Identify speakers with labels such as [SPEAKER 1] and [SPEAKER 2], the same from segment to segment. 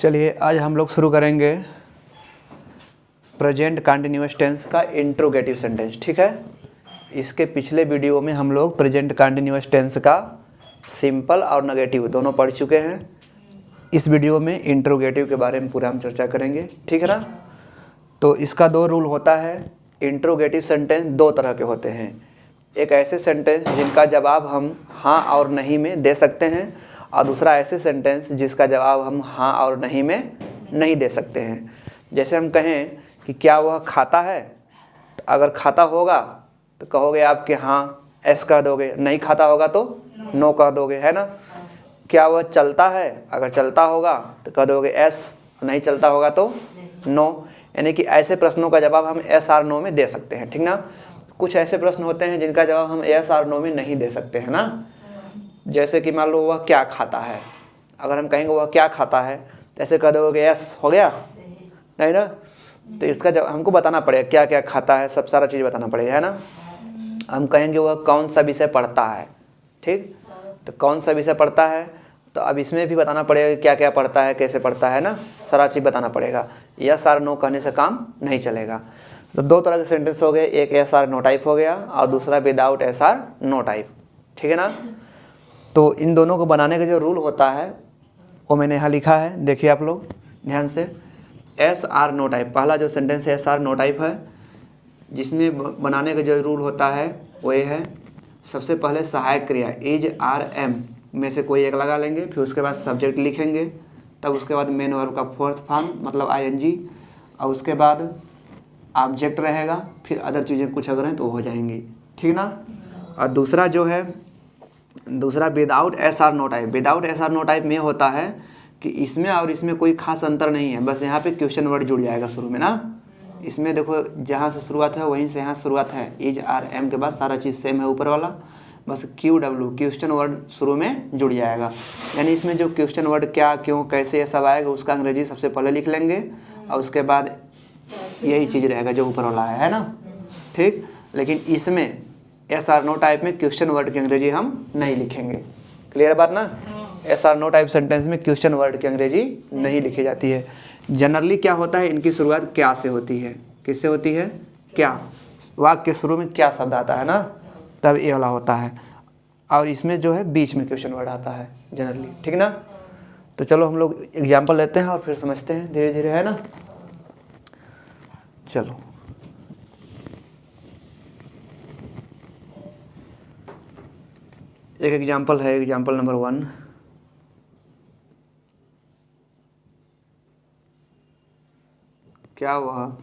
[SPEAKER 1] चलिए आज हम लोग शुरू करेंगे प्रेजेंट कंटिन्यूअस टेंस का इंट्रोगेटिव सेंटेंस। ठीक है, इसके पिछले वीडियो में हम लोग प्रेजेंट कंटिन्यूअस टेंस का सिंपल और नेगेटिव दोनों पढ़ चुके हैं। इस वीडियो में इंट्रोगेटिव के बारे में पूरा हम चर्चा करेंगे। ठीक है ना। तो इसका दो रूल होता है। इंट्रोगेटिव सेंटेंस दो तरह के होते हैं। एक ऐसे सेंटेंस जिनका जवाब हम हाँ और नहीं में दे सकते हैं, और दूसरा ऐसे सेंटेंस जिसका जवाब हम हाँ और नहीं में नहीं दे सकते हैं। जैसे हम कहें कि क्या वह खाता है, तो अगर खाता होगा तो कहोगे आप कि हाँ, एस कह दोगे। नहीं खाता होगा तो नो कह दोगे, है ना। क्या वह चलता है, अगर चलता होगा तो कह दोगे एस, नहीं चलता होगा तो नो। यानी कि ऐसे प्रश्नों का जवाब हम एस आर नो में दे सकते हैं। ठीक ना। कुछ ऐसे प्रश्न होते हैं जिनका जवाब हम एस आर नो में नहीं दे सकते हैं ना। जैसे कि मान लो वह क्या खाता है, अगर हम कहेंगे वह क्या खाता है तो ऐसे कह दोगे यस, हो गया नहीं ना। तो इसका जब हमको बताना पड़ेगा क्या क्या खाता है, सब सारा चीज़ बताना पड़ेगा, है ना। हम कहेंगे वह कौन सा विषय पढ़ता है, ठीक, तो कौन सा विषय पढ़ता है, तो अब इसमें भी बताना पड़ेगा क्या क्या पढ़ता है, कैसे पढ़ता है ना, सारा चीज़ बताना पड़ेगा। यस आर नो कहने से काम नहीं चलेगा। तो दो तरह के सेंटेंस हो गए, एक एस आर नो टाइप हो गया और दूसरा without yes or no type. ठीक है ना। तो इन दोनों को बनाने का जो रूल होता है वो मैंने यहाँ लिखा है, देखिए आप लोग ध्यान से। एस आर नो टाइप, पहला जो sentence yes or no type है, जिसमें बनाने का जो रूल होता है वो ये है। सबसे पहले सहायक क्रिया इज आर एम में से कोई एक लगा लेंगे, फिर उसके बाद सब्जेक्ट लिखेंगे, तब उसके बाद मेन वर्ब का फोर्थ फॉर्म मतलब आईएनजी, और उसके बाद ऑब्जेक्ट रहेगा, फिर अदर चीज़ें कुछ अगर हैं तो हो जाएंगी। ठीक ना। और दूसरा जो है, दूसरा without yes or no type. Without yes or no type में होता है कि इसमें और इसमें कोई खास अंतर नहीं है, बस यहाँ पे क्वेश्चन वर्ड जुड़ जाएगा शुरू में ना। इसमें देखो जहाँ से शुरुआत है वहीं से यहाँ शुरुआत है, इज आर एम के बाद सारा चीज़ सेम है ऊपर वाला, bus queue W question word शुरू में जुड़ जाएगा। यानी इसमें जो क्वेश्चन वर्ड क्या क्यों कैसे ये सब आएगा उसका अंग्रेजी सबसे पहले लिख लेंगे, और उसके बाद यही चीज़ रहेगा जो ऊपर वाला है ना। ठीक, लेकिन इसमें एस आर नो टाइप में क्वेश्चन वर्ड की अंग्रेजी हम नहीं लिखेंगे। क्लियर बात ना। Yes or no type sentence में क्वेश्चन वर्ड की अंग्रेजी नहीं लिखी जाती है। जनरली क्या होता है, इनकी शुरुआत क्या से होती है, किससे होती है, क्या। वाक्य के शुरू में क्या शब्द आता है ना, तब ये वाला होता है, और इसमें जो है बीच में क्वेश्चन वर्ड आता है जनरली। ठीक ना। तो चलो हम लोग एग्जाम्पल लेते हैं और फिर समझते हैं धीरे धीरे, है ना। चलो एक एग्जाम्पल है, एग्जाम्पल नंबर 1। क्या वह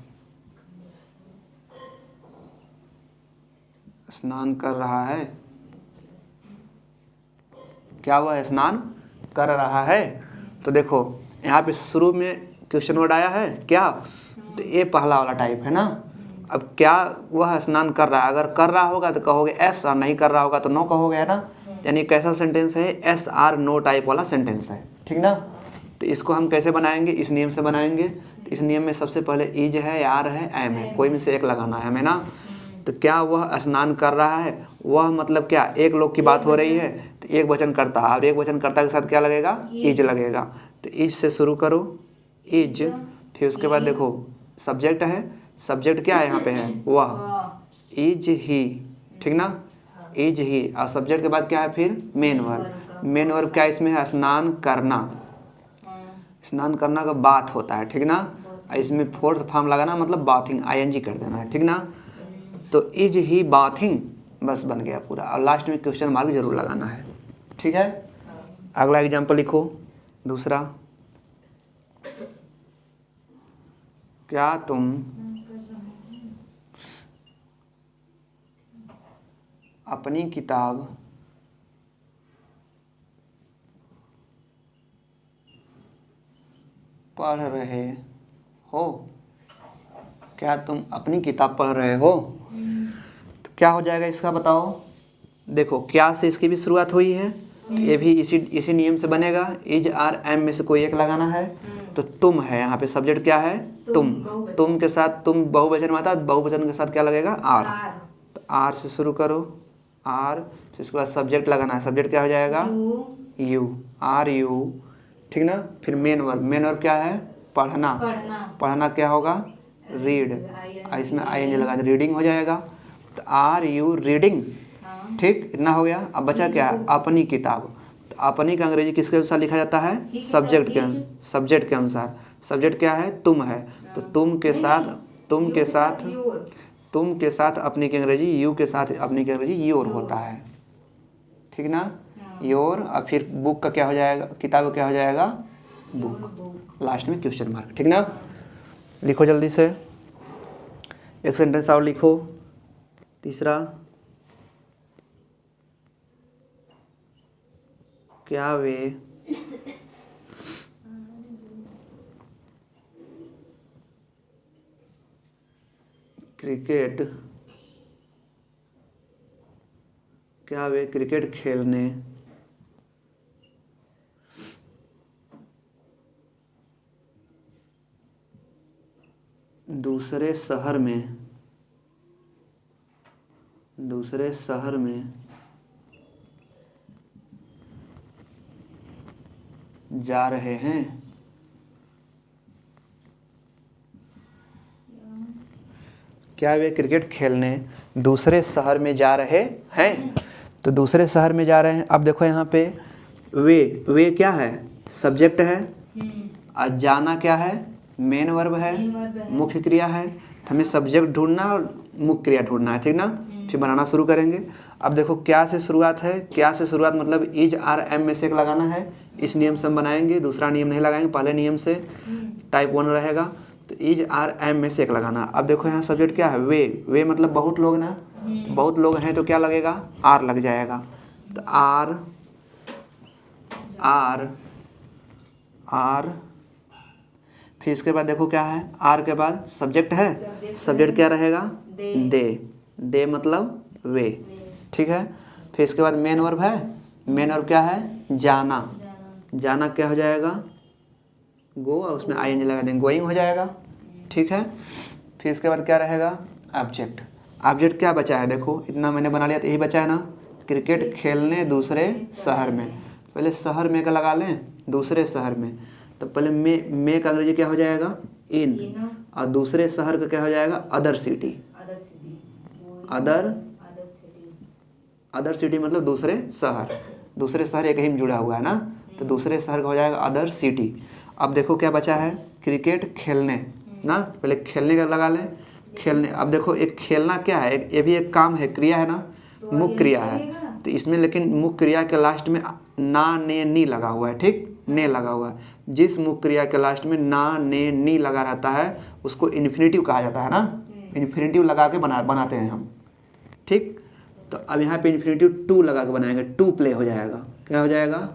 [SPEAKER 1] स्नान कर रहा है, क्या वह स्नान कर रहा है। तो देखो यहाँ पे शुरू में क्वेश्चन वर्ड आया है क्या, तो ये पहला वाला टाइप है ना। अब क्या वह स्नान कर रहा है, अगर कर रहा होगा तो कहोगे एस, और नहीं कर रहा होगा तो नो कहोगे, है ना। यानी कैसा सेंटेंस है, एस आर नो टाइप वाला सेंटेंस है। ठीक ना। तो इसको हम कैसे बनाएंगे, इस नियम से बनाएंगे। तो इस नियम में सबसे पहले इज है, आर है, एम है, कोई में से एक लगाना है हमें ना। तो क्या वह स्नान कर रहा है, वह मतलब क्या, एक लोग की बात हो रही है तो एक वचन करता है, और एक वचन करता के साथ क्या लगेगा, इज लगेगा। तो इज से शुरू करो, इज, फिर उसके बाद देखो सब्जेक्ट है, सब्जेक्ट क्या है यहाँ पे है, वह, इज ही। ठीक ना, इज ही, और सब्जेक्ट के बाद क्या है फिर मेन वर्ब। मेन वर्ब क्या इसमें है, स्नान करना। स्नान करना का बात होता है। ठीक ना। इसमें फोर्थ फॉर्म लगाना मतलब बाथिंग, आईएनजी कर देना है। ठीक ना। तो इज ही बाथिंग, बस बन गया पूरा, और लास्ट में क्वेश्चन मार्क जरूर लगाना है। ठीक है। अगला एग्जांपल लिखो, दूसरा। क्या तुम अपनी किताब पढ़ रहे हो, क्या तुम अपनी किताब पढ़ रहे हो। तो क्या हो जाएगा इसका बताओ। देखो क्या से इसकी भी शुरुआत हुई है, तो ये भी इसी नियम से बनेगा। इज आर एम में से कोई एक लगाना है, तो तुम है, यहाँ पे सब्जेक्ट क्या है, तुम। तुम के साथ तुम बहुवचन में आता है, बहुवचन के साथ क्या लगेगा, आर। तो आर से शुरू करो, आर, फिर उसके बाद सब्जेक्ट लगाना है, सब्जेक्ट क्या हो जाएगा, यू, आर यू, ठीक ना। फिर मेन वर्ब क्या है, पढ़ना। पढ़ना क्या होगा, रीड। इसमें आईएनजी लगा दे, रीडिंग हो जाएगा। तो आर यू रीडिंग, ठीक, इतना हो गया। अब बचा क्या है, अपनी किताब। तो अपनी का अंग्रेजी किसके अनुसार लिखा जाता है, सब्जेक्ट के अनुसार। सब्जेक्ट क्या है, तुम है। तो तुम के साथ अपनी की अंग्रेजी, यू के साथ अपनी की अंग्रेजी योर होता है, ठीक ना, योर। अब फिर बुक का क्या हो जाएगा, किताब का क्या हो जाएगा, बुक। लास्ट में क्वेश्चन मार्क, ठीक ना। लिखो जल्दी से, एक सेंटेंस और लिखो। तीसरा, क्या वे क्रिकेट खेलने दूसरे शहर में जा रहे हैं। क्या वे क्रिकेट खेलने दूसरे शहर में जा रहे हैं। तो दूसरे शहर में जा रहे हैं। अब देखो यहाँ पे वे क्या है, सब्जेक्ट है। और जाना क्या है, मेन वर्ब है, मुख्य क्रिया है। तो हमें सब्जेक्ट ढूंढना और मुख्य क्रिया ढूंढना है, ठीक ना। फिर बनाना शुरू करेंगे। अब देखो क्या से शुरुआत है, क्या से शुरुआत मतलब इज आर एम में से एक लगाना है। इस नियम से हम बनाएंगे, दूसरा नियम नहीं लगाएंगे, पहले नियम से टाइप 1 रहेगा। तो इज आर एम में से एक लगाना। अब देखो यहाँ सब्जेक्ट क्या है, वे मतलब बहुत लोग ना, तो बहुत लोग हैं तो क्या लगेगा, आर लग जाएगा। तो आर फिर इसके बाद देखो क्या है, आर के बाद सब्जेक्ट है। सब्जेक्ट क्या रहेगा, दे मतलब वे, ठीक है। फिर इसके बाद मेन वर्ब है। मेन वर्ब क्या है, जाना क्या हो जाएगा, गो, और उसमें आईएनजी लगा देंगे, गोइंग हो जाएगा, ठीक है। फिर इसके बाद क्या रहेगा, ऑब्जेक्ट क्या बचा है, देखो इतना मैंने बना लिया, तो यही बचा है ना, क्रिकेट खेलने दूसरे शहर में। पहले शहर में का लगा लें, दूसरे शहर में। तो पहले में का अंग्रेजी क्या हो जाएगा, इन, और दूसरे शहर का क्या हो जाएगा, अदर सिटी। अदर सिटी मतलब दूसरे शहर एक ही में जुड़ा हुआ है ना, तो दूसरे शहर का हो जाएगा अदर सिटी। अब देखो क्या बचा है, क्रिकेट खेलने ना, पहले खेलने का लगा लें, खेलने। अब देखो एक खेलना क्या है, ये भी एक काम है, क्रिया है ना, मुख्य क्रिया है। तो इसमें लेकिन मुख्य क्रिया के लास्ट में ना ने नी लगा हुआ है, ठीक, ने लगा हुआ है। जिस मुख्य क्रिया के लास्ट में ना ने नी लगा रहता है उसको इन्फिनेटिव कहा जाता है ना, इन्फिनेटिव लगा के बनाते हैं हम, ठीक। तो अब यहाँ पे इन्फिनेटिव टू लगा के बनाएंगे, टू प्ले हो जाएगा। क्या हो जाएगा,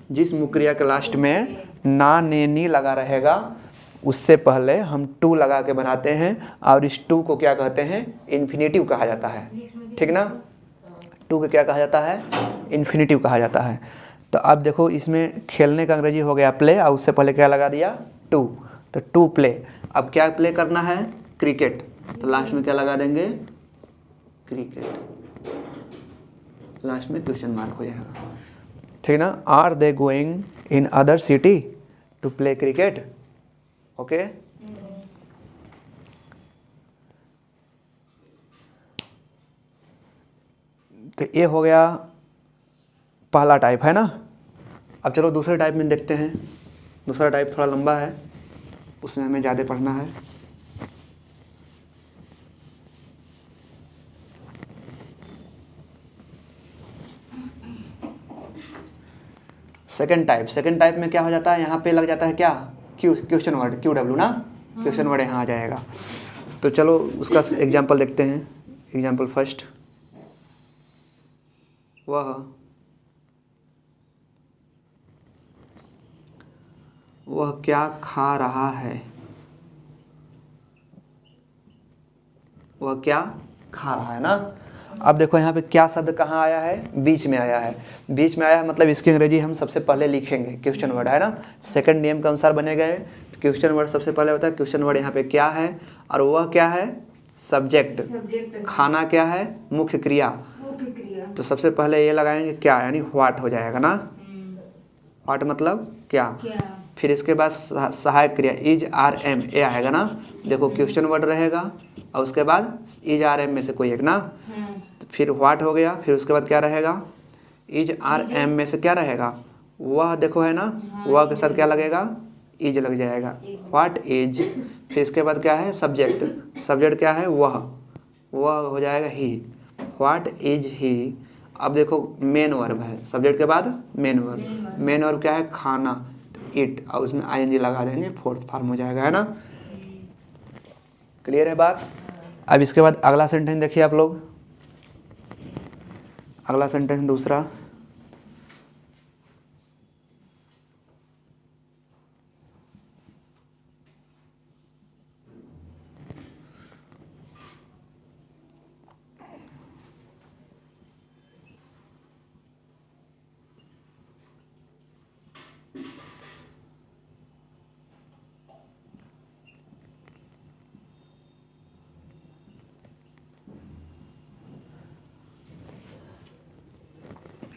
[SPEAKER 1] जिस मुख्य क्रिया के लास्ट में ना ने नी लगा रहेगा उससे पहले हम टू लगा के बनाते हैं, और इस टू को क्या कहते हैं, इन्फिनेटिव कहा जाता है, ठीक ना। टू को क्या कहा जाता है, इन्फिनेटिव कहा जाता है। तो अब देखो इसमें खेलने का अंग्रेजी हो गया प्ले, और उससे पहले क्या लगा दिया, टू। तो टू प्ले, अब क्या प्ले करना है, क्रिकेट। तो लास्ट में क्या लगा देंगे, क्रिकेट, लास्ट में क्वेश्चन मार्क हो जाएगा, ठीक ना। Are they going in other city to play cricket, okay. तो ये हो गया पहला टाइप, है ना। अब चलो दूसरे टाइप में देखते हैं। दूसरा टाइप थोड़ा लंबा है, उसमें हमें ज़्यादा पढ़ना है। सेकंड टाइप में क्या हो जाता है, यहाँ पे लग जाता है क्या, क्वेश्चन वर्ड, QW ना, क्वेश्चन वर्ड यहाँ आ जाएगा। तो चलो उसका एग्जाम्पल देखते हैं। एग्जाम्पल फर्स्ट, वह क्या खा रहा है, वह क्या खा रहा है ना। अब देखो यहाँ पे क्या शब्द कहाँ आया है, बीच में आया है। बीच में आया है मतलब इसकी अंग्रेजी हम सबसे पहले लिखेंगे, क्वेश्चन वर्ड है ना। सेकंड नियम के अनुसार बने गए, क्वेश्चन वर्ड सबसे पहले होता है। क्वेश्चन वर्ड यहाँ पे क्या है, और वह क्या है, सब्जेक्ट। खाना क्या है, मुख्य क्रिया। तो सबसे पहले ये लगाएंगे क्या, यानी व्हाट हो जाएगा ना, व्हाट मतलब क्या।
[SPEAKER 2] क्या।
[SPEAKER 1] फिर इसके बाद सहायक क्रिया इज आर एम ए आएगा ना, देखो क्वेश्चन वर्ड रहेगा और उसके बाद इज आर एम में से कोई एक ना, तो फिर व्हाट हो गया, फिर उसके बाद क्या रहेगा, इज आर एम में से क्या रहेगा, वह देखो है ना, वह के साथ क्या लगेगा, इज लग जाएगा, व्हाट इज। फिर इसके बाद क्या है, सब्जेक्ट, सब्जेक्ट क्या है, वह हो जाएगा ही, व्हाट इज ही। अब देखो मेन वर्ब है, सब्जेक्ट के बाद मेन वर्ब, मेन वर्ब क्या है, खाना, इट, और उसमें आईएनजी लगा देंगे, फोर्थ फॉर्म हो जाएगा, है ना। क्लियर है बात। अब इसके बाद अगला सेंटेंस देखिए आप लोग, अगला सेंटेंस दूसरा,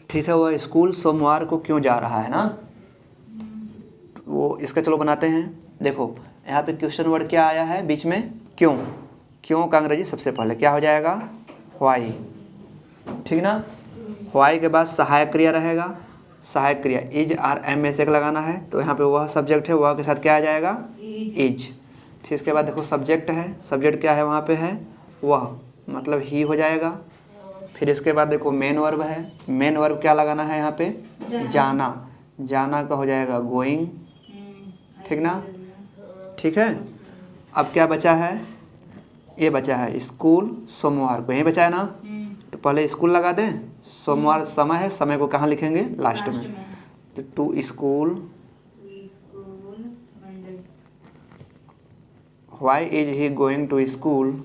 [SPEAKER 1] ठीक है। वह स्कूल सोमवार को क्यों जा रहा है ना, वो इसका चलो बनाते हैं। देखो यहाँ पे क्वेश्चन वर्ड क्या आया है बीच में, क्यों, क्यों का अंग्रेजी सबसे पहले क्या हो जाएगा, व्हाई, ठीक ना। व्हाई के बाद सहायक क्रिया रहेगा, सहायक क्रिया इज आर एम में से एक लगाना है, तो यहाँ पे वह सब्जेक्ट है, वह के साथ क्या आ जाएगा, इज। फिर इसके बाद देखो सब्जेक्ट है, सब्जेक्ट क्या है वहाँ पे है, वह मतलब ही हो जाएगा। फिर इसके बाद देखो मेन वर्ब है, मेन वर्ब क्या लगाना है यहाँ पे, जाना, जाना का हो जाएगा गोइंग, ठीक ना, ठीक है। अब क्या बचा है, ये बचा है स्कूल सोमवार को, यही बचा है ना, तो पहले स्कूल लगा दें, सोमवार समय है, समय को कहाँ लिखेंगे, लास्ट में, तो to school, why is he going to school,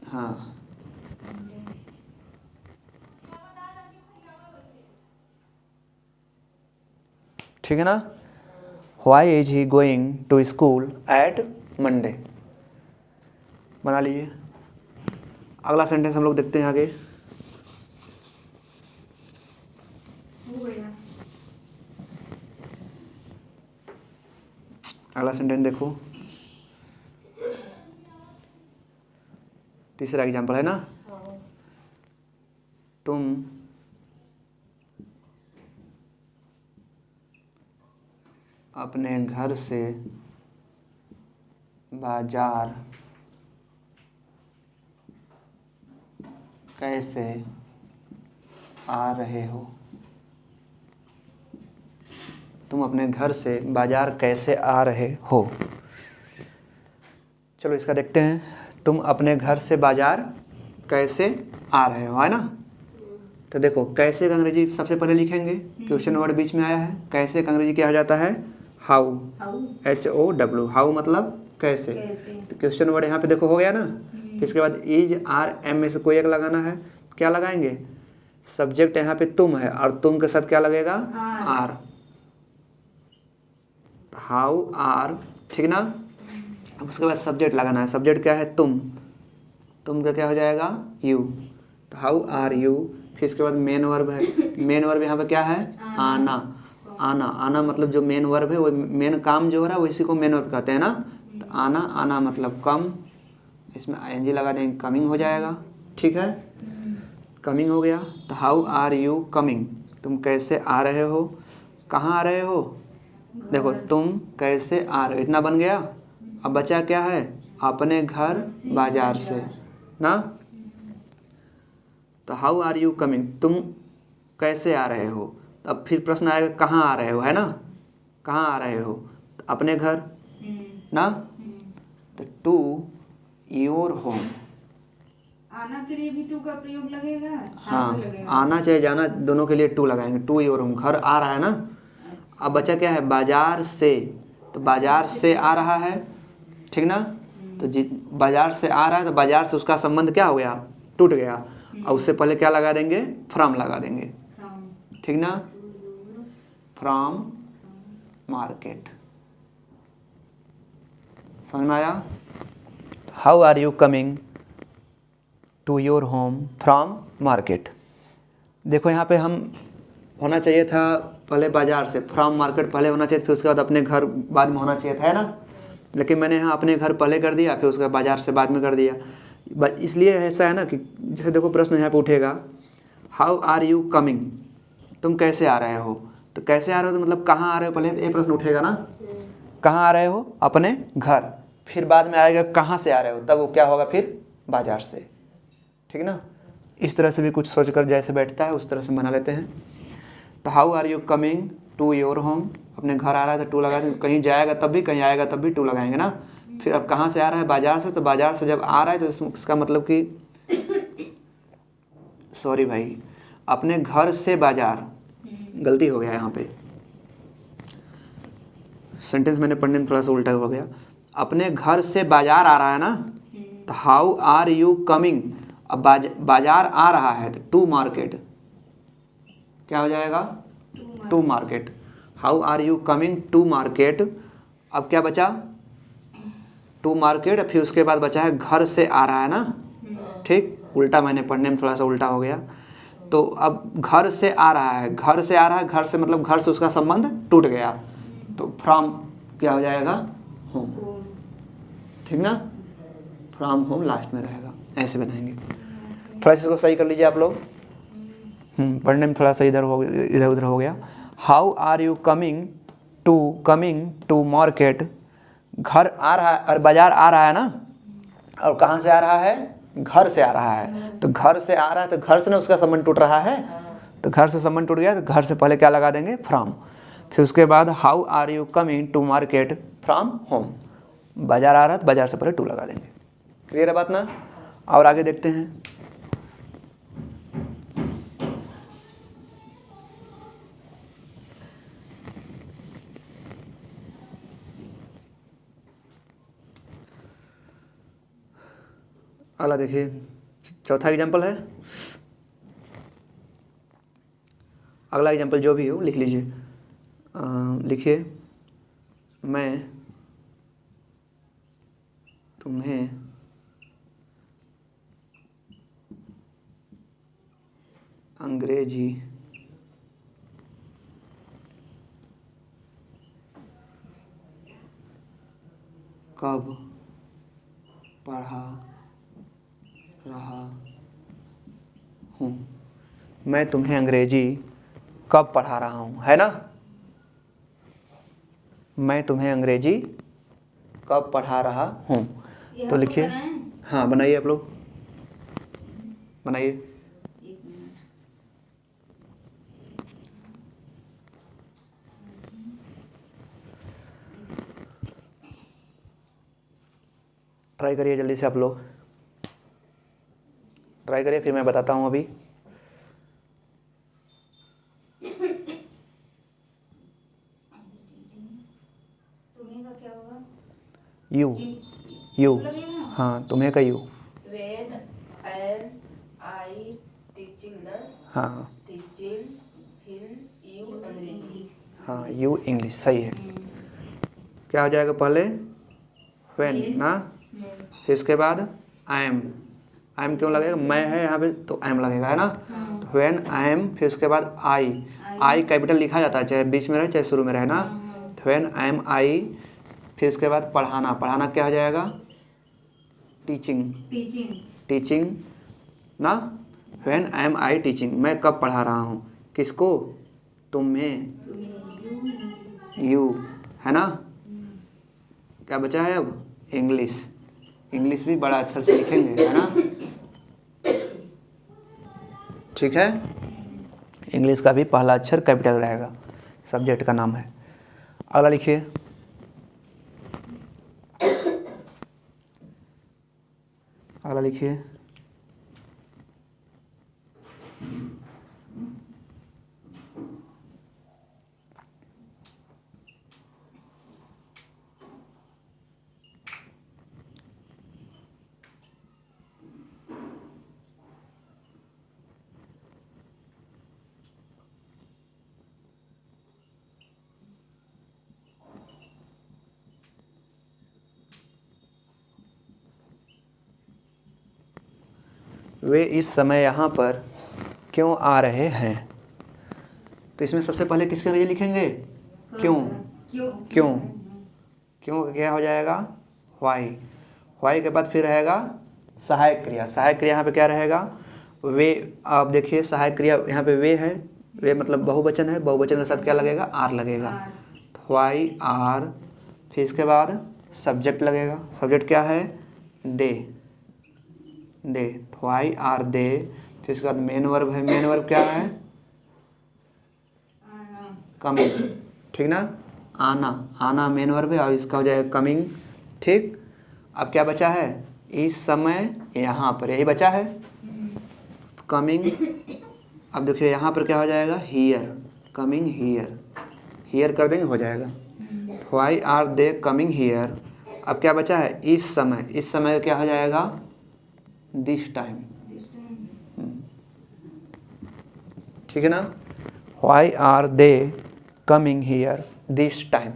[SPEAKER 1] हाँ ठीक है ना, why is he going to school at Monday, बना लीजिए। अगला सेंटेंस हम लोग देखते हैं आगे, अगला सेंटेंस देखो, तीसरा एग्जाम्पल है ना, तुम अपने घर से बाजार कैसे आ रहे हो, तुम अपने घर से बाजार कैसे आ रहे हो। चलो इसका देखते हैं, तुम अपने घर से बाजार कैसे आ रहे हो, है ना। तो देखो कैसे का अंग्रेजी सबसे पहले लिखेंगे, क्वेश्चन वर्ड बीच में आया है, कैसे का अंग्रेजी क्या हो जाता है, हाउ, HOW, हाउ मतलब कैसे। तो क्वेश्चन वर्ड यहाँ पे देखो हो गया ना, फिर इसके बाद इज आर एम में से कोई एक लगाना है, क्या लगाएंगे, सब्जेक्ट यहाँ पे तुम है और तुम के साथ क्या लगेगा, आर, हाउ आर, ठीक ना। अब उसके बाद सब्जेक्ट लगाना है, सब्जेक्ट क्या है, तुम का क्या हो जाएगा, यू, तो हाउ आर यू। फिर इसके बाद मेन वर्ब है, मेन वर्ब यहाँ पे क्या है, आना, आना, आना मतलब जो मेन वर्ब है वो मेन काम जो हो रहा है वो इसी को मेन वर्ब कहते हैं ना, तो आना, आना मतलब कम, इसमें आईएनजी लगा देंगे, कमिंग हो जाएगा, ठीक है, कमिंग हो गया। तो हाउ आर यू कमिंग, तुम कैसे आ रहे हो, कहाँ आ रहे हो, देखो तुम कैसे आ रहे हो, इतना बन गया। अब बचा क्या है, अपने घर बाजार से ना, तो हाउ आर यू कमिंग, तुम कैसे आ रहे हो। अब फिर प्रश्न आएगा कहाँ आ रहे हो, है ना, कहाँ आ रहे हो, तो अपने घर ना, तो टू योर होम,
[SPEAKER 2] आना के लिए भी टू का प्रयोग लगेगा,
[SPEAKER 1] हाँ
[SPEAKER 2] लगेगा।
[SPEAKER 1] आना चाहे जाना दोनों के लिए टू लगाएंगे, टू योर होम, घर आ रहा है ना। अब बचा क्या है, बाजार से, तो बाजार से आ रहा है, ठीक ना, तो बाजार से आ रहा है तो बाजार से उसका संबंध क्या हो गया, टूट गया, और उससे पहले क्या लगा देंगे, फ्रॉम लगा देंगे, ठीक ना, फ्रॉम मार्केट, समझ में आया। How are you coming to your home from market. देखो यहाँ पे हम होना चाहिए था पहले बाज़ार से, फ्रॉम मार्केट पहले होना चाहिए, फिर उसके बाद अपने घर बाद में होना चाहिए था, है ना। लेकिन मैंने यहाँ अपने घर पहले कर दिया, फिर उसके बाद बाज़ार से बाद में कर दिया। इसलिए ऐसा है ना कि जैसे देखो प्रश्न यहाँ पे उठेगा, हाउ आर यू कमिंग, तुम कैसे आ रहे हो। तो कैसे आ रहे हो तो मतलब कहाँ आ रहे हो, पहले ये प्रश्न उठेगा ना, कहाँ आ रहे हो, अपने घर। फिर बाद में आएगा कहाँ से आ रहे हो, तब वो क्या होगा फिर बाज़ार से, ठीक ना। इस तरह से भी कुछ सोचकर जैसे बैठता है उस तरह से बना लेते हैं। तो how are you coming to your home, अपने घर आ रहा है तो टू लगा दें, कहीं जाएगा तब भी, कहीं आएगा तब भी टू लगाएंगे ना। फिर अब कहाँ से आ रहा है, बाज़ार से, तो बाज़ार से जब आ रहा है तो इसका मतलब कि सॉरी भाई, अपने घर से बाज़ार, गलती हो गया यहाँ पे, सेंटेंस मैंने पढ़ने में थोड़ा सा उल्टा हो गया। अपने घर से बाज़ार आ रहा है ना, तो हाउ आर यू कमिंग, अब बाज़ार आ रहा है तो टू मार्केट, क्या हो जाएगा, to market. How are you coming to market, अब क्या बचा, टू मार्केट, फिर उसके बाद बचा है घर से आ रहा है ना, ठीक, उल्टा मैंने पढ़ने में थोड़ा सा उल्टा हो गया। तो अब घर से आ रहा है, घर से आ रहा है, घर से मतलब घर से उसका संबंध टूट गया, तो फ्रॉम क्या हो जाएगा, होम, ठीक ना, फ्रॉम होम लास्ट में रहेगा, ऐसे बनाएंगे। थोड़ा सा इसको सही कर लीजिए आप लोग, पढ़ने में थोड़ा सा इधर उधर हो गया। How are you coming to market, घर आ रहा है और बाज़ार आ रहा है ना, और कहाँ से आ रहा है, घर से आ रहा है। तो घर से आ रहा है तो घर से ना उसका संबंध टूट रहा है, तो घर से संबंध टूट गया तो घर से पहले क्या लगा देंगे, फ्रॉम। फिर उसके बाद how are you coming to market from home, बाज़ार आ रहा है तो बाज़ार से पहले टू लगा देंगे। क्लियर है बात ना। और आगे देखते हैं। अगला देखिए, चौथा एग्जाम्पल है, अगला एग्जाम्पल जो भी हो लिख लीजिए। लिखिए, मैं तुम्हें अंग्रेजी कब पढ़ा रहा हूँ, मैं तुम्हें अंग्रेजी कब पढ़ा रहा हूँ, है ना। मैं तुम्हें अंग्रेजी कब पढ़ा रहा हूँ, तो लिखिए, हाँ बनाइए आप लोग, बनाइए। ट्राई करिए जल्दी से आप लोग, ट्राई करिए, फिर मैं बताता हूँ अभी।
[SPEAKER 2] तुम्हें का क्या होगा,
[SPEAKER 1] यू, हाँ तुम्हें का you,
[SPEAKER 3] When am I teaching the
[SPEAKER 1] हाँ
[SPEAKER 3] teaching फिर you अंग्रेजी,
[SPEAKER 1] हाँ यू इंग्लिश, सही है। क्या हो जाएगा पहले, व्हेन ना, फिर इसके बाद आई एम क्यों लगेगा, मैं है यहाँ पे तो आई एम लगेगा, है ना। तो व्हेन आई एम, फिर उसके बाद आई कैपिटल लिखा जाता है, चाहे बीच में रहे चाहे शुरू में रहे ना। तो व्हेन आई एम आई, फिर उसके बाद पढ़ाना क्या हो जाएगा, टीचिंग ना। When I am I teaching, मैं कब पढ़ा रहा हूँ, किसको, तुम्हें, यू, है ना। क्या बचा है अब, इंग्लिश भी बड़ा अक्षर से लिखेंगे, है ना, ठीक है। इंग्लिश का भी पहला अक्षर कैपिटल रहेगा, सब्जेक्ट का नाम है। अगला लिखिए, अगला लिखिए, वे इस समय यहाँ पर क्यों आ रहे हैं। तो इसमें सबसे पहले किसके लिए लिखेंगे, क्यों। क्यों क्यों क्या हो जाएगा, वाई। वाई के बाद फिर रहेगा सहायक क्रिया। सहायक क्रिया यहाँ पे क्या रहेगा, वे। आप देखिए सहायक क्रिया यहाँ पे वे है, वे मतलब बहुवचन है, बहुवचन के साथ क्या लगेगा, आर लगेगा। वाई आर, फिर इसके बाद सब्जेक्ट लगेगा। सब्जेक्ट क्या है, दे। दे, वाई आर दे। फिर इसके बाद मेन वर्ब है। मेन वर्ब क्या है, कमिंग। ठीक ना, आना। आना मेन वर्ब है और इसका हो जाएगा कमिंग। ठीक, अब क्या बचा है, इस समय यहाँ पर, यही बचा है कमिंग। अब देखिए यहाँ पर क्या हो जाएगा, हियर, कमिंग हियर। हियर कर देंगे, हो जाएगा। Why are they coming here. अब क्या बचा है, इस समय। इस समय क्या हो जाएगा, दिस टाइम। ठीक है ना, why are they coming here this time.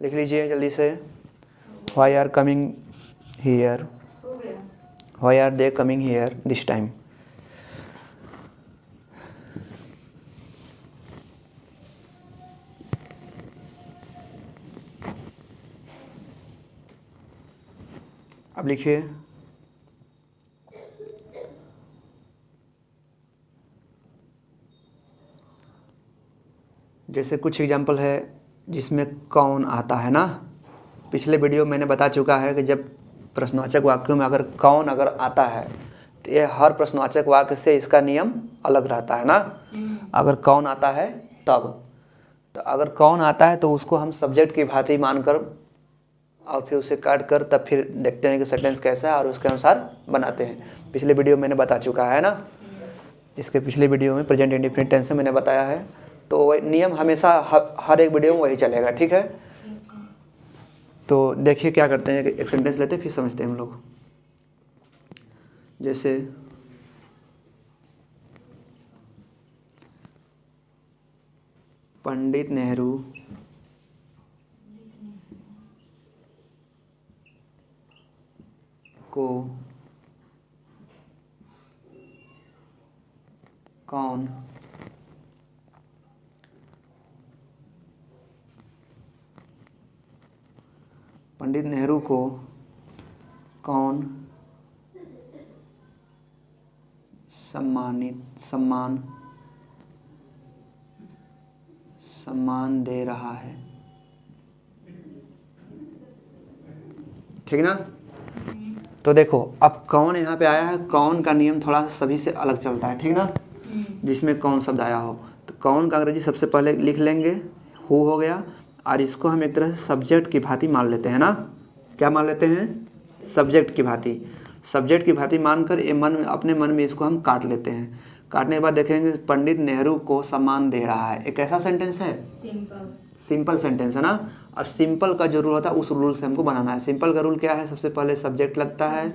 [SPEAKER 1] लिख लीजिए जल्दी से, वाई आर कमिंग हियर,
[SPEAKER 2] हो गया।
[SPEAKER 1] Why are they coming here this time. अब लिखिए, जैसे कुछ एग्जाम्पल है जिसमें कौन आता है ना। पिछले वीडियो मैंने बता चुका है कि जब प्रश्नवाचक वाक्यों में अगर कौन अगर आता है तो ये हर प्रश्नवाचक वाक्य से इसका नियम अलग रहता है ना। अगर कौन आता है तब, तो अगर कौन आता है तो उसको हम सब्जेक्ट की भांति मानकर और फिर उसे काट कर तब फिर देखते हैं कि सेंटेंस कैसा है और उसके अनुसार बनाते हैं। पिछले वीडियो मैंने बता चुका है ना, इसके पिछले वीडियो में प्रेजेंट इंडेफिनिट टेंस से मैंने बताया है। तो नियम हमेशा हर एक वीडियो में वही चलेगा। ठीक है, तो देखिए क्या करते हैं कि एक सेंटेंस लेते हैं फिर समझते हैं हम लोग। जैसे पंडित नेहरू को कौन पंडित नेहरू को कौन सम्मान दे रहा है। ठीक ना, तो देखो अब कौन यहाँ पे आया है, कौन का नियम थोड़ा सा सभी से अलग चलता है। ठीक ना, जिसमें कौन शब्द आया हो तो कौन का अंग्रेजी सबसे पहले लिख लेंगे, हु हो गया, और इसको हम एक तरह से सब्जेक्ट की भांति मान लेते हैं ना। क्या मान लेते हैं, सब्जेक्ट की भांति। सब्जेक्ट की भांति मानकर ये मन में, अपने मन में इसको हम काट लेते हैं। काटने के बाद देखेंगे पंडित नेहरू को सम्मान दे रहा है। एक ऐसा सेंटेंस है, सिंपल सेंटेंस है ना। अब सिंपल का जो रूल होता है उस रूल से हमको बनाना है। सिंपल का रूल क्या है, सबसे पहले सब्जेक्ट लगता है,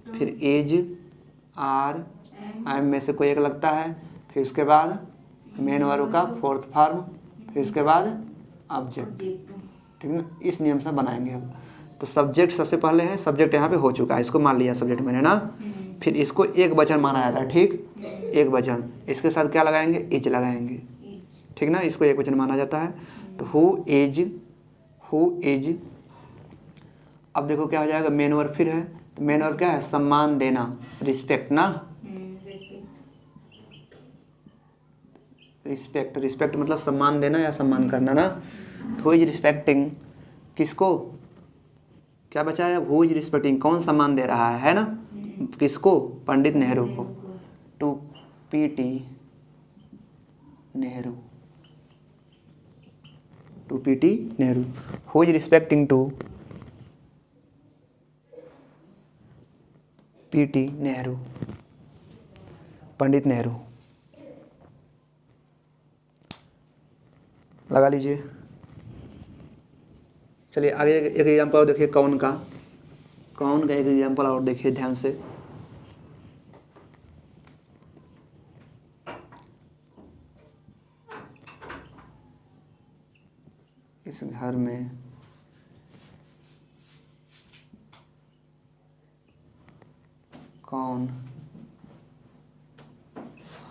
[SPEAKER 1] फिर इज, आर, एम में से कोई एक लगता है, फिर उसके बाद मेन वर्ब का फोर्थ फॉर्म, फिर उसके बाद ऑब्जेक्ट। ठीक ना, इस नियम से बनाएंगे हम। तो सब्जेक्ट सबसे पहले है, सब्जेक्ट यहाँ पे हो चुका है, इसको मान लिया सब्जेक्ट मैंने ना। फिर इसको एक वचन माना जाता है। ठीक, एक वचन, इसके साथ क्या लगाएंगे, इज लगाएंगे। ठीक ना, इसको एक वचन माना जाता है। तो हु इज। अब देखो क्या हो जाएगा, मेन वर्ब फिर है। तो मेन वर्ब क्या है, सम्मान देना, रिस्पेक्ट ना। रिस्पेक्ट मतलब सम्मान देना या सम्मान करना ना। हु इज रिस्पेक्टिंग, किसको, क्या बचा है, हु इज रिस्पेक्टिंग, कौन सम्मान दे रहा है ना। किसको, पंडित नेहरू को। To PT Nehru, to PT Nehru. Who is respecting to PT Nehru, Pandit Nehru. लगा लीजिए। चलिए आगे एक एग्जाम्पल और देखिए कौन का एक एग्जाम्पल और देखिए ध्यान से। इस घर में कौन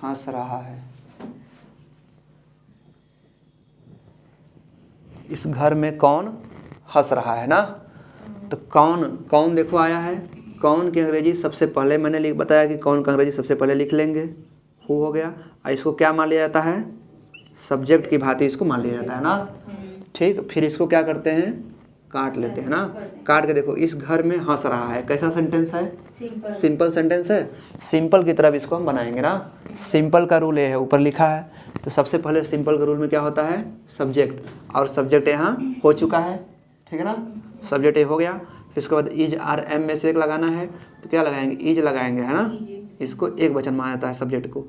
[SPEAKER 1] हंस रहा है। इस घर में कौन हंस रहा है ना। तो कौन, कौन देखो आया है। कौन की अंग्रेजी सबसे पहले मैंने बताया कि कौन का अंग्रेजी सबसे पहले लिख लेंगे, हु हो गया। और इसको क्या मान लिया जाता है, सब्जेक्ट की भांति इसको मान लिया जाता है ना। ठीक, फिर इसको क्या करते हैं, काट लेते हैं ना। काट के देखो, इस घर में हंस रहा है, कैसा सेंटेंस है, सिंपल सेंटेंस है। सिंपल की तरफ इसको हम बनाएंगे ना। सिंपल का रूल ये है, ऊपर लिखा है। तो सबसे पहले सिंपल के रूल में क्या होता है, सब्जेक्ट, और सब्जेक्ट यहाँ हो चुका है, ठीक है ना। सब्जेक्ट ये हो गया। फिर उसके बाद इज आर एम में से एक लगाना है, तो क्या लगाएंगे, इज लगाएंगे, है ना। इसको एक वचन माना जाता है सब्जेक्ट को,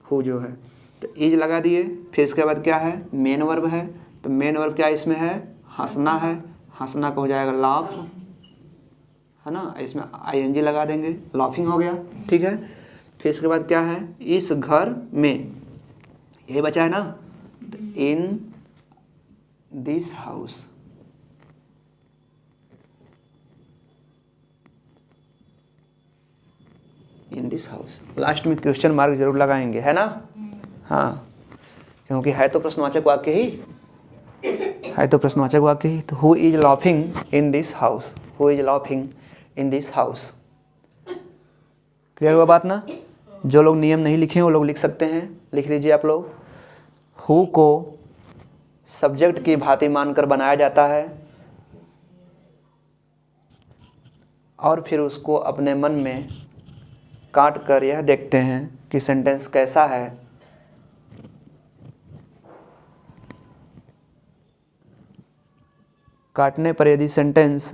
[SPEAKER 1] हु जो है। तो इज लगा दिए। फिर इसके बाद क्या है, मेन वर्ब है। तो मेन वर्ब क्या इसमें है, हंसना है। हंसना का हो जाएगा लाफ, है ना। इसमें आईएनजी लगा देंगे, लाफिंग हो गया, ठीक है। फिर इसके बाद क्या है, इस घर में, यही बचा है ना। तो in this house, in this house. Last में क्वेश्चन मार्क जरूर लगाएंगे, है ना। हाँ, क्योंकि है तो प्रश्नवाचक वाक्य ही, है तो प्रश्नवाचक वाक्य ही। तो who is laughing in this house, who is laughing in this house. Clear हुआ बात ना। जो लोग नियम नहीं लिखे वो लोग लिख सकते हैं, लिख लीजिए आप लोग। हु को सब्जेक्ट की भांति मानकर बनाया जाता है और फिर उसको अपने मन में काट कर यह देखते हैं कि सेंटेंस कैसा है। काटने पर यदि सेंटेंस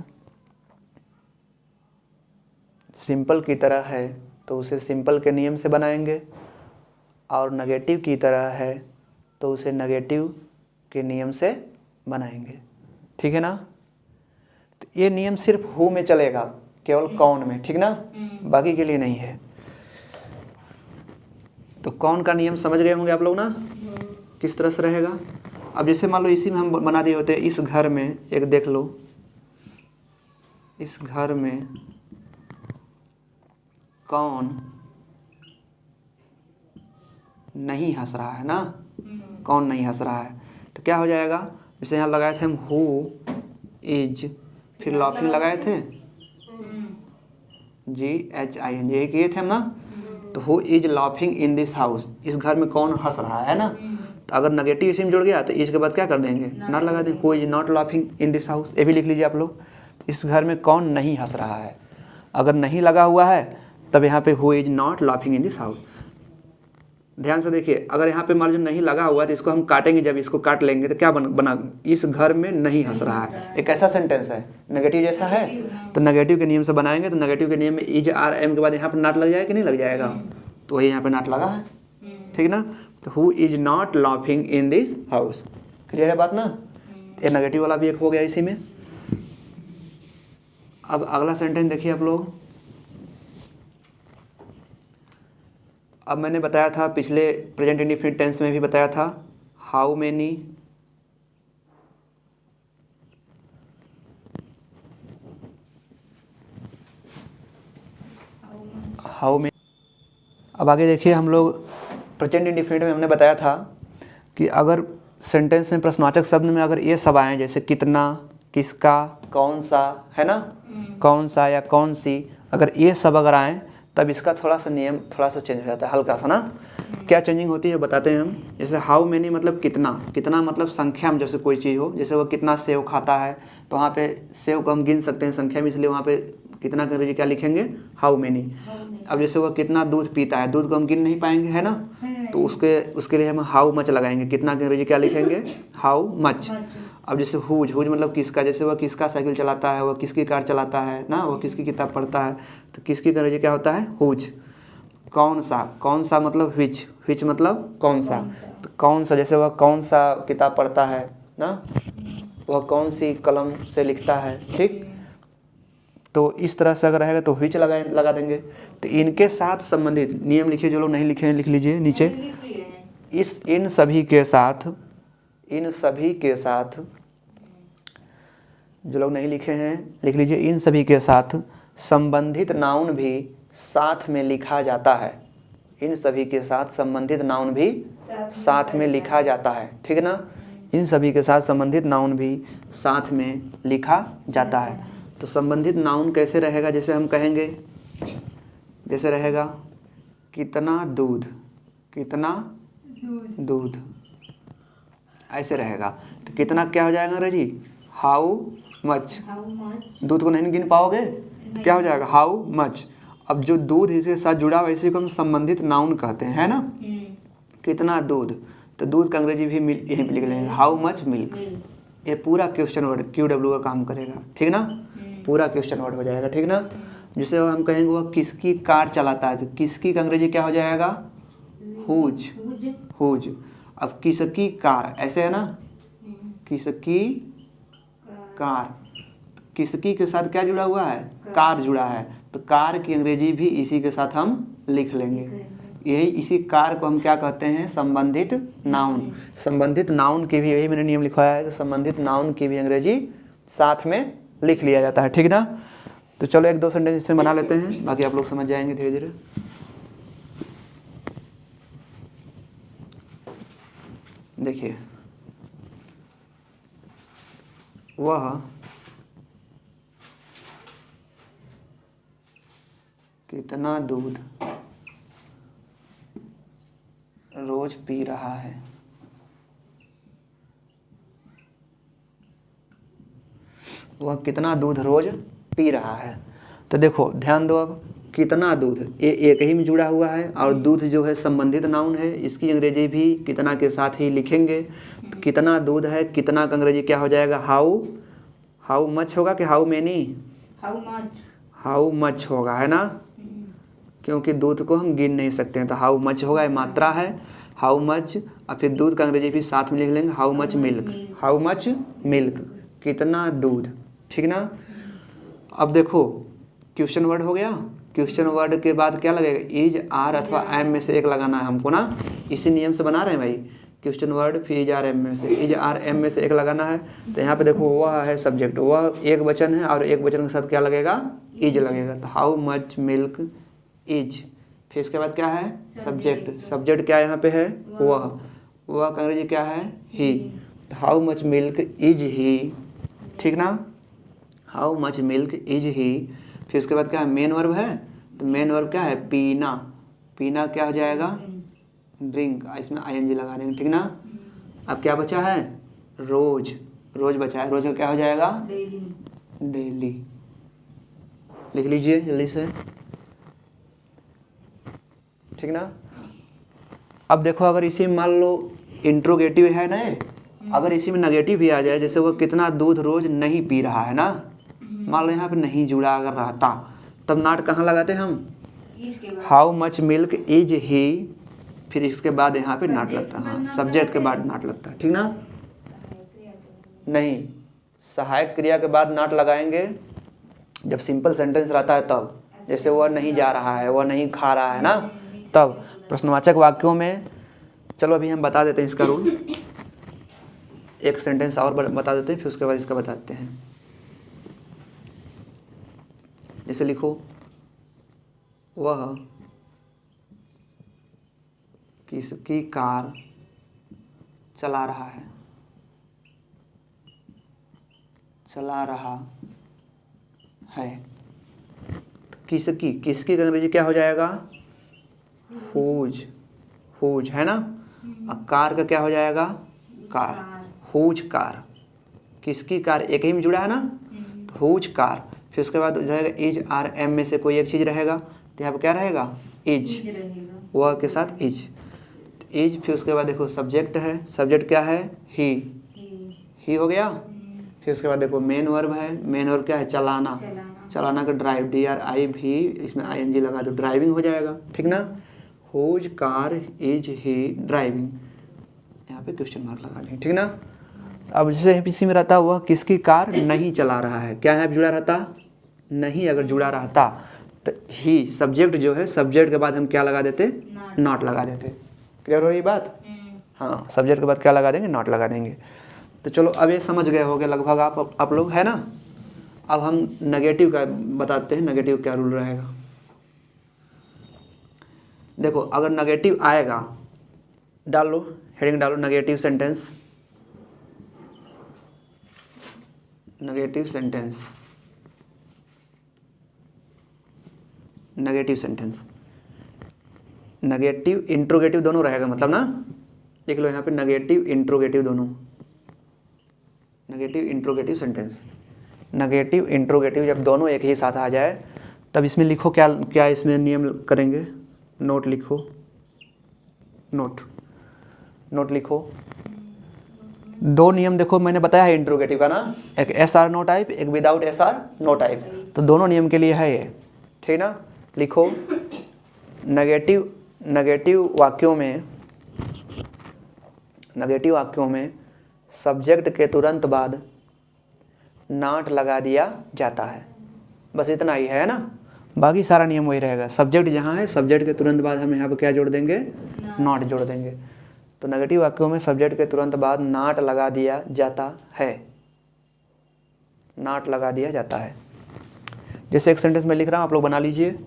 [SPEAKER 1] सिंपल की तरह है तो उसे सिंपल के नियम से बनाएंगे, और नेगेटिव की तरह है तो उसे नेगेटिव के नियम से बनाएंगे, ठीक है ना। तो ये नियम सिर्फ हु में चलेगा, केवल कौन में, ठीक ना, बाकी के लिए नहीं है। तो कौन का नियम समझ गए होंगे आप लोग ना, किस तरह से रहेगा। अब जैसे मान लो इसी में हम बना दिए होते, इस घर में, एक देख लो, इस घर में कौन नहीं हंस रहा है ना, कौन नहीं हंस रहा है। तो क्या हो जाएगा, जैसे यहाँ लगाए थे हम हु इज, फिर लाफिंग लगाए थे, GHING, यही किए थे हम ना। तो who is laughing in this house, इस घर में कौन हंस रहा है ना। तो अगर नेगेटिव इसी में जुड़ गया तो इसके बाद क्या कर देंगे, नॉट लगा देंगे। Who is not laughing in this house, ये भी लिख लीजिए आप लोग। इस घर में कौन नहीं हंस रहा है। अगर नहीं लगा हुआ है तब यहाँ पे who is not laughing in this house. ध्यान से देखिए, अगर यहाँ पे मान लो नहीं लगा हुआ है तो इसको हम काटेंगे, जब इसको काट लेंगे तो क्या बना, इस घर में नहीं हंस रहा है। एक ऐसा सेंटेंस है, नेगेटिव जैसा है, तो नेगेटिव के नियम से बनाएंगे। तो नेगेटिव के नियम में इज आर एम के बाद यहाँ पर नॉट लग जाएगा कि नहीं लग जाएगा, तो वही यहाँ पे नॉट लगा है, ठीक ना। तो who is not laughing in this house, clear है बात ना। ये नेगेटिव वाला भी एक हो गया इसी में। अब अगला सेंटेंस देखिए आप लोग। अब मैंने बताया था पिछले प्रेजेंट इंडेफिनिट टेंस में भी बताया था, हाउ मेनी अब आगे देखिए हम लोग प्रेजेंट इंडेफिनिट में हमने बताया था कि अगर सेंटेंस में प्रश्नवाचक शब्द में अगर ये सब आए, जैसे कितना, किसका, कौन सा, है ना, कौन सा या कौन सी, अगर ये सब अगर आए तब इसका थोड़ा सा नियम थोड़ा सा चेंज हो जाता है, हल्का सा ना। क्या चेंजिंग होती है बताते हैं हम। जैसे हाउ मेनी मतलब कितना, कितना मतलब संख्या में जैसे कोई चीज़ हो, जैसे वो कितना सेव खाता है तो वहाँ पे सेव को हम गिन सकते हैं संख्या में, इसलिए वहाँ पे कितना के अंग्रेजी क्या लिखेंगे, हाउ मेनी। अब जैसे वो कितना दूध पीता है, दूध को हम गिन नहीं पाएंगे, है ना, तो उसके लिए हम हाउ मच लगाएंगे। कितना के अंग्रेजी क्या लिखेंगे, हाउ मच। अब जैसे हुज, हुज मतलब किसका, जैसे वह किसका साइकिल चलाता है, वह किसकी कार चलाता है ना, वह किसकी किताब पढ़ता है, तो किसकी का अंग्रेजी क्या होता है, हुज। कौन सा, कौन सा मतलब व्हिच, व्हिच मतलब कौन सा। तो कौन सा, जैसे वह कौन सा किताब पढ़ता है ना, वह कौन सी कलम से लिखता है, ठीक। तो इस तरह से अगर रहेगा तो व्हिच लगा देंगे। तो इनके साथ संबंधित नियम लिखिए, जो लोग नहीं लिखे हैं लिख लीजिए नीचे। इन सभी के साथ, इन सभी के साथ, जो लोग नहीं लिखे हैं लिख लीजिए, इन सभी के साथ संबंधित नाउन भी साथ में लिखा जाता है। इन सभी के साथ संबंधित नाउन भी साथ में लिखा जाता है, ठीक है ना। इन सभी के साथ संबंधित नाउन भी साथ में लिखा जाता है। तो संबंधित नाउन कैसे रहेगा, जैसे हम कहेंगे, जैसे रहेगा कितना दूध, कितना दूध, ऐसे रहेगा। तो कितना क्या हो जाएगा अंग्रेजी, हाउ मच। दूध को नहीं गिन पाओगे, क्या हो जाएगा, हाउ मच। अब जो दूध इसके साथ जुड़ा हुआ इसी को हम संबंधित नाउन कहते हैं, है ना। कितना दूध, तो दूध का अंग्रेजी भी यहीं पे लिख लेंगे, हाउ मच मिल्क। ये पूरा क्वेश्चन वर्ड QW का काम करेगा, ठीक ना, पूरा क्वेश्चन वर्ड हो जाएगा, ठीक ना। जिसे हम कहेंगे वह किसकी कार चलाता है, तो किसकी का अंग्रेजी क्या हो जाएगा, हुज, हुज। अब किसकी कार ऐसे है ना, किसकी कार, किसकी के साथ क्या जुड़ा हुआ है, कार जुड़ा है, तो कार की अंग्रेजी भी इसी के साथ हम लिख लेंगे। यही इसी कार को हम क्या कहते हैं, संबंधित नाउन। संबंधित नाउन की भी यही मैंने नियम लिखवाया है कि संबंधित नाउन की भी अंग्रेजी साथ में लिख लिया जाता है, ठीक ना। तो चलो एक दो सेंटेंस इससे बना लेते हैं, बाकी आप लोग समझ जाएंगे धीरे धीरे। देखिए, वह कितना दूध रोज पी रहा है। वह कितना दूध रोज पी रहा है। तो देखो ध्यान दो, अब कितना दूध ये एक ही में जुड़ा हुआ है और दूध जो है संबंधित नाउन है, इसकी अंग्रेजी भी कितना के साथ ही लिखेंगे। तो कितना दूध है, कितना का अंग्रेजी क्या हो जाएगा, हाउ, हाउ मच होगा कि हाउ मेनी, हाउ मच होगा, है ना, क्योंकि दूध को हम गिन नहीं सकते हैं, तो हाउ मच होगा, ये मात्रा है, हाउ मच। और फिर दूध का अंग्रेजी भी साथ में लिख लेंगे, how much milk, how much milk, कितना दूध, ठीक ना। अब देखो क्वेश्चन वर्ड हो गया, क्वेश्चन वर्ड के बाद क्या लगेगा, इज, आर अथवा एम में से एक लगाना है हमको ना, इसी नियम से बना रहे हैं भाई। क्वेश्चन वर्ड फिर इज, आर, एम में से, इज, आर, एम में से एक लगाना है। तो यहाँ पे देखो वह है सब्जेक्ट, वह एक वचन है और एक वचन के साथ क्या लगेगा, इज लगेगा। तो हाउ मच मिल्क इज, फिर इसके बाद क्या है, सब्जेक्ट, सब्जेक्ट क्या यहाँ पे है, वह का अंग्रेजी क्या है, ही। How much milk is he, ठीक ना, how much milk is he. फिर उसके बाद क्या है, मेन वर्ब है, तो मेन वर्ब क्या है, पीना, पीना क्या हो जाएगा, ड्रिंक, इसमें ING लगा देंगे, ठीक ना। अब क्या बचा है, रोज, रोज बचा है, रोज का क्या हो जाएगा, डेली। लिख लीजिए जल्दी से, ठीक ना। अब देखो अगर इसी में मान लो इंट्रोगेटिव है ना, अगर इसी में नेगेटिव भी आ जाए, जैसे वो कितना दूध रोज नहीं पी रहा है ना, मान लो यहाँ पे नहीं जुड़ा अगर रहता, तब नाट कहाँ लगाते हम, how much milk is he, फिर इसके बाद यहाँ पे नाट लगता है, हाँ सब्जेक्ट के बाद नाट लगता है, ठीक ना। नहीं, सहायक क्रिया के बाद नाट लगाएंगे जब सिंपल सेंटेंस रहता है तब, जैसे वह नहीं जा रहा है, वह नहीं खा रहा है ना, तब। प्रश्नवाचक वाक्यों में चलो अभी हम बता देते हैं इसका रूल, एक सेंटेंस और बता देते हैं, फिर उसके बाद इसका बताते हैं। जैसे लिखो, वह किसकी कार चला रहा है, चला रहा है। किसकी, किसकी का अंग्रेजी क्या हो जाएगा, हुज, हुज, है ना। अब कार का क्या हो जाएगा, कार, हुज कार, किसकी कार एक ही में जुड़ा है ना, तो हुज कार। फिर उसके बाद जाएगा इज, आर, एम में से कोई एक चीज़ रहेगा, तो यहाँ पर क्या रहेगा, इज, वह के साथ इज, इज। फिर उसके बाद देखो सब्जेक्ट है, सब्जेक्ट क्या है, ही हो गया। फिर उसके बाद देखो मेन वर्ब है, मेन वर्ब क्या है, चलाना, चलाना का ड्राइव, DRI भी इसमें ING लगा दो, ड्राइविंग हो जाएगा, ठीक ना। Whose car is he driving, यहाँ पे क्वेश्चन मार्क लगा देंगे, ठीक ना। अब जैसे इसी में रहता वह किसकी कार नहीं चला रहा है, क्या है जुड़ा रहता, नहीं अगर जुड़ा रहता तो ही, सब्जेक्ट जो है, सब्जेक्ट के बाद हम क्या लगा देते, नॉट लगा देते। क्लियर हो रही बात, हाँ सब्जेक्ट के बाद क्या लगा देंगे, नॉट लगा देंगे। तो चलो अब ये समझ गए होंगे लगभग आप लोग, है ना। अब हम नेगेटिव का बताते हैं, नेगेटिव क्या रूल रहेगा। देखो अगर नेगेटिव आएगा, डाल लो हेडिंग, डालो negative sentence, negative sentence, negative sentence, negative interrogative दोनों रहेगा मतलब ना, लिख लो यहाँ पे नेगेटिव इंट्रोगेटिव दोनों, negative interrogative sentence, negative interrogative जब दोनों एक ही साथ आ जाए तब इसमें लिखो क्या क्या इसमें नियम करेंगे, नोट लिखो, नोट लिखो। दो नियम देखो मैंने बताया है इंट्रोगेटिव का ना, एक SR नो टाइप, एक विदाउट SR नो टाइप, तो दोनों नियम के लिए है ये, ठीक ना। लिखो नेगेटिव वाक्यों में सब्जेक्ट के तुरंत बाद नॉट लगा दिया जाता है, बस इतना ही है ना, बाकी सारा नियम वही रहेगा। सब्जेक्ट जहाँ है सब्जेक्ट के तुरंत बाद हम यहाँ पे क्या जोड़ देंगे, नॉट जोड़ देंगे। तो नेगेटिव वाक्यों में सब्जेक्ट के तुरंत बाद नॉट लगा दिया जाता है, नॉट लगा दिया जाता है। जैसे एक सेंटेंस में लिख रहा हूँ, आप लोग बना लीजिए।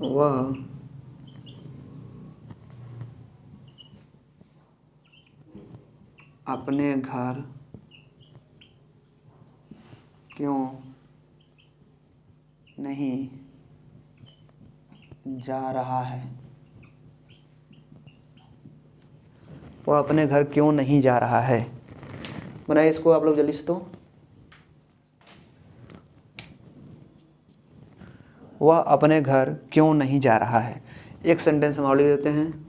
[SPEAKER 1] वह अपने घर क्यों नहीं जा रहा है, वह अपने घर क्यों नहीं जा रहा है। बनाइए इसको आप लोग जल्दी से। तो वह अपने घर क्यों नहीं जा रहा है, एक सेंटेंस हम और लिख देते हैं।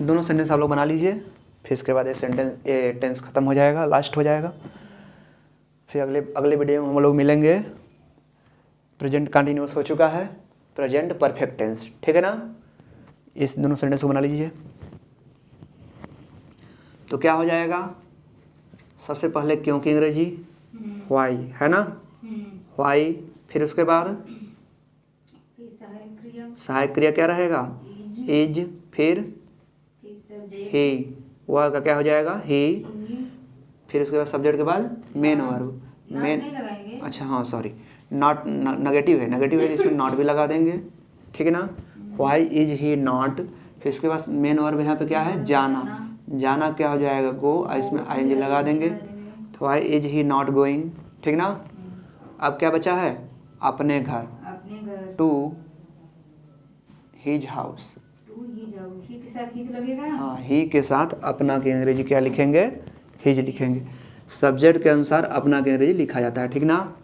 [SPEAKER 1] दोनों सेंटेंस आप लोग बना लीजिए, फिर इसके बाद ये टेंस खत्म हो जाएगा, लास्ट हो जाएगा। फिर अगले वीडियो में हम लोग मिलेंगे। प्रेजेंट कंटिन्यूअस हो चुका है, प्रेजेंट परफेक्ट टेंस, ठीक है ना। इस दोनों सेंटेंस को बना लीजिए। तो क्या हो जाएगा, सबसे पहले क्यों की अंग्रेजी वाई है ना, वाई, फिर उसके बाद सहायक क्रिया क्या रहेगा, इज, फिर ही, वह का क्या हो जाएगा ही, फिर उसके बाद सब्जेक्ट के बाद मेन वर्ब, मेन, अच्छा हाँ सॉरी, नॉट नेगेटिव है इसमें नॉट भी लगा देंगे, ठीक है ना। वाई इज ही नॉट, फिर इसके बाद मेन वर्ब यहाँ पे क्या है, जाना, जाना क्या हो जाएगा गो, इसमें ING लगा देंगे, तो why is he not going, ठीक ना। अब क्या बचा है, अपने घर, टू हिज हाउस,
[SPEAKER 2] ही के साथ हिज लगेगा।
[SPEAKER 1] हाँ, ही के साथ अपना की अंग्रेजी क्या लिखेंगे, हिज लिखेंगे। सब्जेक्ट के अनुसार अपना की अंग्रेजी लिखा जाता है, ठीक ना।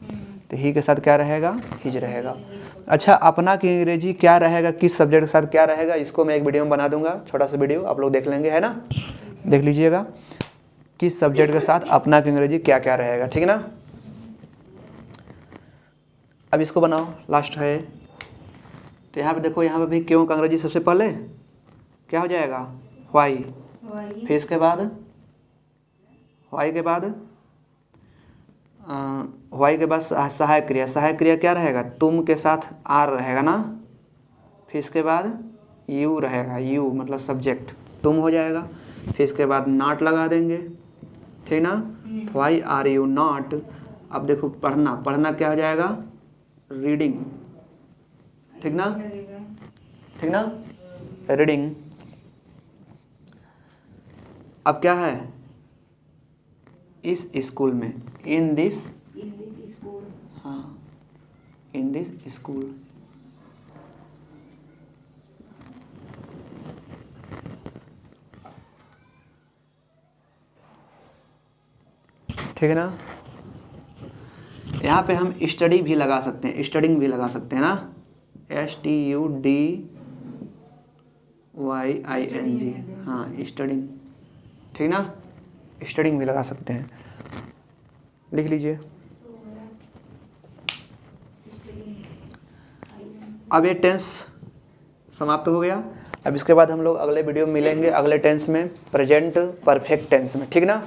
[SPEAKER 1] तो ही के साथ क्या रहेगा, हिज रहेगा। अच्छा, अपना की अंग्रेजी क्या रहेगा, किस सब्जेक्ट के साथ क्या रहेगा, इसको मैं एक वीडियो में बना दूंगा, छोटा सा वीडियो आप लोग देख लेंगे, है ना, देख लीजिएगा किस सब्जेक्ट के साथ अपना की अंग्रेजी क्या क्या रहेगा, ठीक है ना। अब इसको बनाओ, लास्ट है। तो यहाँ पे देखो, यहाँ पे भी क्यों का अंग्रेजी सबसे पहले क्या हो जाएगा, वाई, फिर इसके बाद वाई के बाद सहायक क्रिया क्या रहेगा, तुम के साथ आर रहेगा ना, फिर इसके बाद यू रहेगा, यू मतलब सब्जेक्ट, तुम हो जाएगा, फिर इसके बाद नॉट लगा देंगे, ठीक ना। Why are you not. अब देखो पढ़ना क्या हो जाएगा, रीडिंग, ठीक ना, रीडिंग। अब क्या है, इस स्कूल में, इन दिस
[SPEAKER 2] स्कूल,
[SPEAKER 1] हाँ, इन दिस स्कूल। ठीक है ना। यहाँ पे हम स्टडी भी लगा सकते हैं, स्टडिंग भी लगा सकते हैं ना, STUDYING, हाँ स्टडिंग, ठीक ना, स्टडिंग भी लगा सकते हैं, लिख लीजिए। अब ये टेंस समाप्त हो गया। अब इसके बाद हम लोग अगले वीडियो में मिलेंगे अगले टेंस में, प्रेजेंट परफेक्ट टेंस में, ठीक ना।